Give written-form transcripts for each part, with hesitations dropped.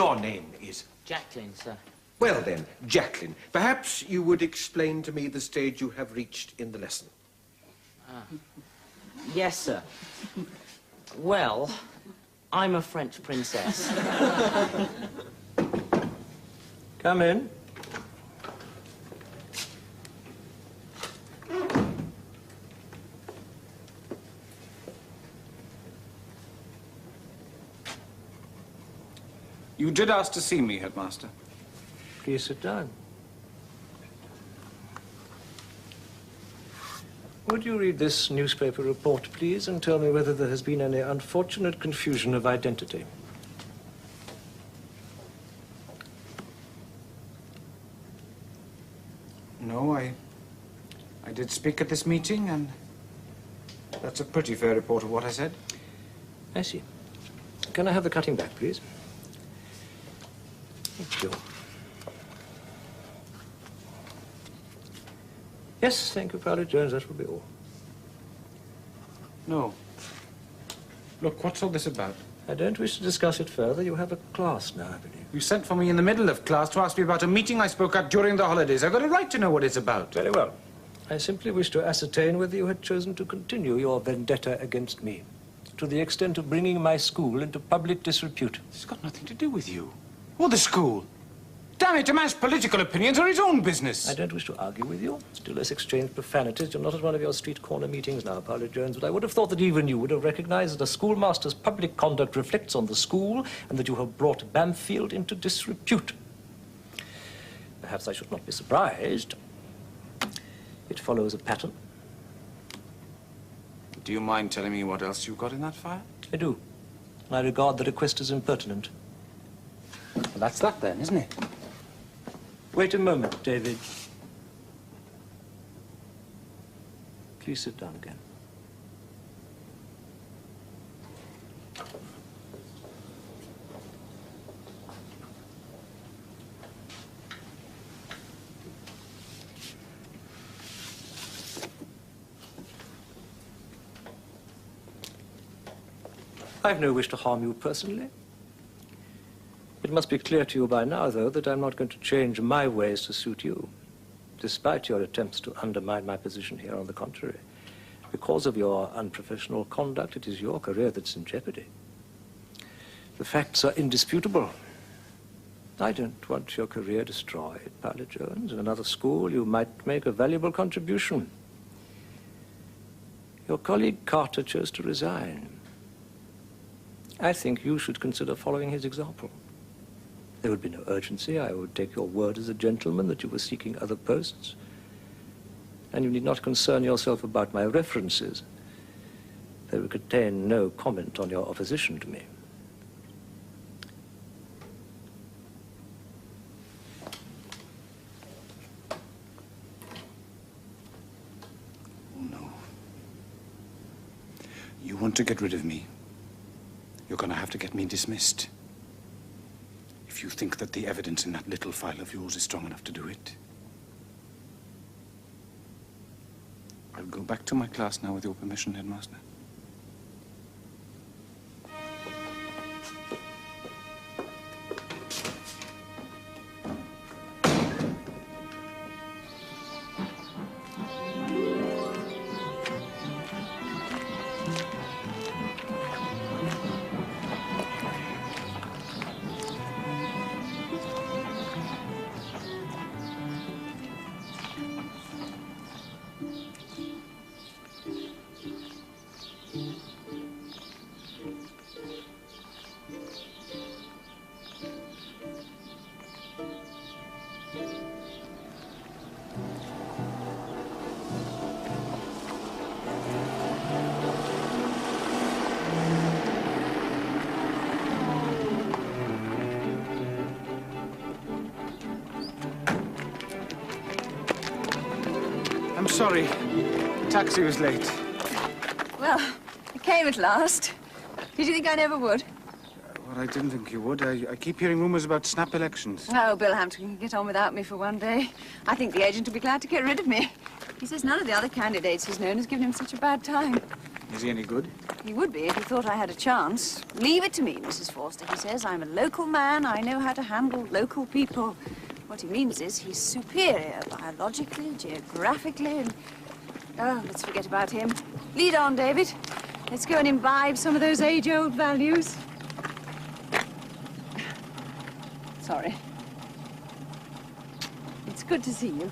Your name is? Jacqueline, sir. Well then, Jacqueline, perhaps you would explain to me the stage you have reached in the lesson. Yes, sir. Well, I'm a French princess. Come in. You did ask to see me, Headmaster. Please sit down. Would you read this newspaper report, please, and tell me whether there has been any unfortunate confusion of identity? No, I did speak at this meeting, and that's a pretty fair report of what I said. I see. Can I have the cutting back, please? Thank you. Yes, thank you, Private Jones. That will be all. No. Look, what's all this about? I don't wish to discuss it further. You have a class now, I believe. You sent for me in the middle of class to ask me about a meeting I spoke at during the holidays. I've got a right to know what it's about. Very well. I simply wish to ascertain whether you had chosen to continue your vendetta against me, to the extent of bringing my school into public disrepute. It's got nothing to do with you. Or the school. Damn it, a man's political opinions are his own business. I don't wish to argue with you, still less exchange profanities. You're not at one of your street corner meetings now, Paula Jones, but I would have thought that even you would have recognized that a schoolmaster's public conduct reflects on the school and that you have brought Bamfield into disrepute. Perhaps I should not be surprised. It follows a pattern. Do you mind telling me what else you've got in that file? I do. I regard the request as impertinent. Well, that's that then, isn't it? Wait a moment, David. Please sit down again. I've no wish to harm you personally. It must be clear to you by now, though, that I'm not going to change my ways to suit you, despite your attempts to undermine my position here. On the contrary, because of your unprofessional conduct, it is your career that's in jeopardy. The facts are indisputable. I don't want your career destroyed, Paula Jones. In another school, you might make a valuable contribution. Your colleague Carter chose to resign. I think you should consider following his example. There would be no urgency. I would take your word as a gentleman that you were seeking other posts. And you need not concern yourself about my references. They will contain no comment on your opposition to me. Oh, no. You want to get rid of me? You're going to have to get me dismissed. If you think that the evidence in that little file of yours is strong enough to do it. I'll go back to my class now with your permission, Headmaster. I'm sorry. The taxi was late. Well, it came at last. Did you think I never would? Well, I didn't think you would. I keep hearing rumors about snap elections. Oh, Bill Hampton can get on without me for one day. I think the agent will be glad to get rid of me. He says none of the other candidates he's known has given him such a bad time. Is he any good? He would be if he thought I had a chance. Leave it to me, Mrs. Forster, he says. I'm a local man. I know how to handle local people. What he means is he's superior biologically, geographically, and... Oh, let's forget about him. Lead on, David. Let's go and imbibe some of those age-old values. Sorry. It's good to see you.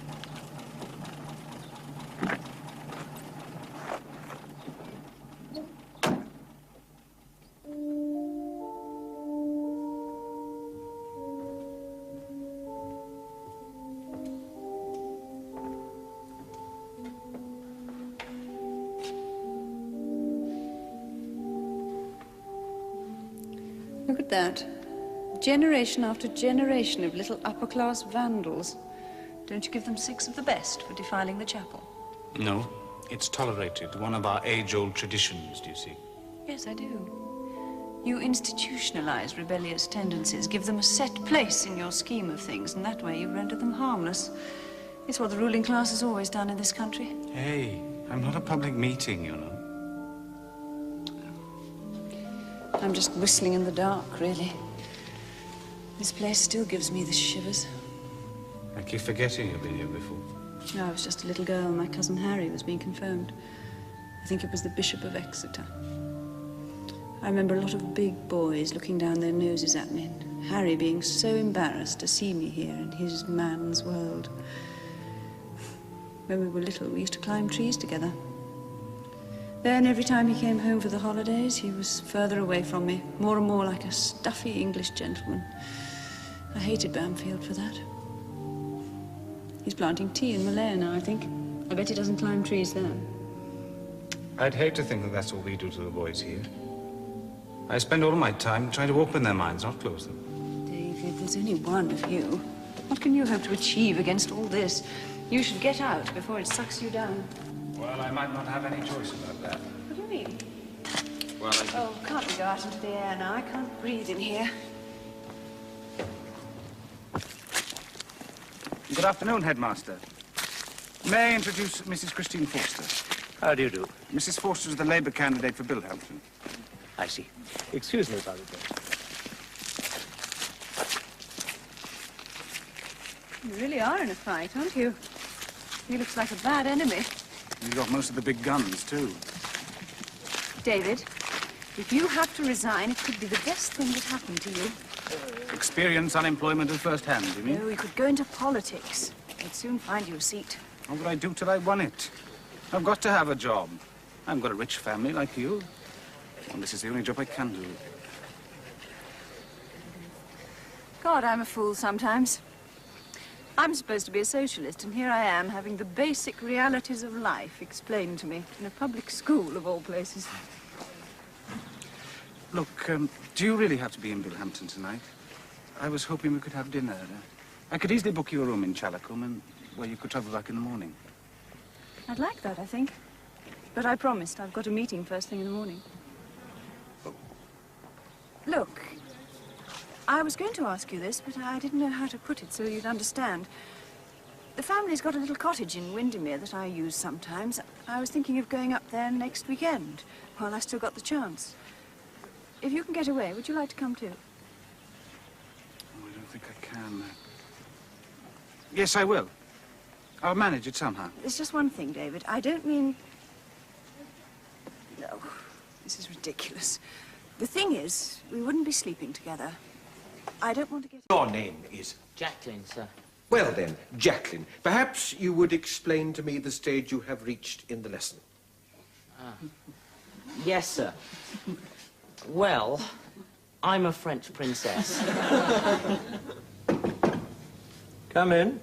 Look at that. Generation after generation of little upper-class vandals. Don't you give them 6 of the best for defiling the chapel? No, it's tolerated. One of our age-old traditions, do you see? Yes, I do. You institutionalize rebellious tendencies, give them a set place in your scheme of things, and that way you render them harmless. It's what the ruling class has always done in this country. Hey, I'm not a public meeting, you know. I'm just whistling in the dark, really. This place still gives me the shivers. I keep forgetting you've been here before. No, I was just a little girl. My cousin Harry was being confirmed. I think it was the Bishop of Exeter. I remember a lot of big boys looking down their noses at me, and Harry being so embarrassed to see me here in his man's world. When we were little, we used to climb trees together. Then, every time he came home for the holidays, he was further away from me, more and more like a stuffy English gentleman. I hated Bamfield for that. He's planting tea in Malaya now, I think. I bet he doesn't climb trees there. I'd hate to think that that's all we do to the boys here. I spend all my time trying to open their minds, not close them. David, there's only one of you. What can you hope to achieve against all this? You should get out before it sucks you down. Well, I might not have any choice about that. What do you mean? Well, Oh, can't we go out into the air now? I can't breathe in here. Good afternoon, Headmaster. May I introduce Mrs. Christine Forster? How do you do? Mrs. Forster is the Labour candidate for Billhampton. I see. Excuse me, Father. You really are in a fight, aren't you? He looks like a bad enemy. You've got most of the big guns, too. David, if you have to resign, it could be the best thing that happened to you. Experience unemployment at first hand, you mean? No, you could go into politics. You'd soon find you a seat. What would I do till I won it? I've got to have a job. I've got a rich family like you. And this is the only job I can do. God, I'm a fool sometimes. I'm supposed to be a socialist, and here I am having the basic realities of life explained to me in a public school, of all places. Look, do you really have to be in Billhampton tonight? I was hoping we could have dinner. I could easily book you a room in Chalacombe, and where you could travel back in the morning. I'd like that, I think. But I promised. I've got a meeting first thing in the morning. Oh. Look, I was going to ask you this, but I didn't know how to put it so you'd understand. The family's got a little cottage in Windermere that I use sometimes. I was thinking of going up there next weekend, while I still got the chance. If you can get away, would you like to come too? Oh, I don't think I can. Yes, I will. I'll manage it somehow. There's just one thing, David. I don't mean... No, this is ridiculous. The thing is, we wouldn't be sleeping together. I don't want to get... Your name is? Jacqueline, sir. Well then, Jacqueline, perhaps you would explain to me the stage you have reached in the lesson. Yes, sir. Well, I'm a French princess. Come in.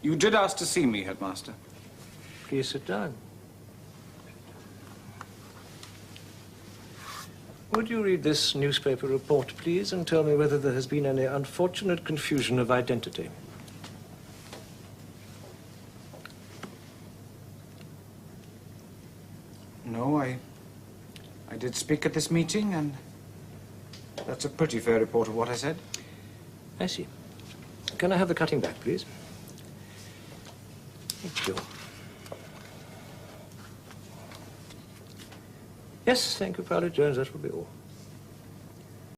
You did ask to see me, Headmaster. Please sit down. Would you read this newspaper report, please, and tell me whether there has been any unfortunate confusion of identity? No, I did speak at this meeting, and That's a pretty fair report of what I said. I see. Can I have the cutting back, please? Thank you. Yes, thank you, Private Jones. That will be all.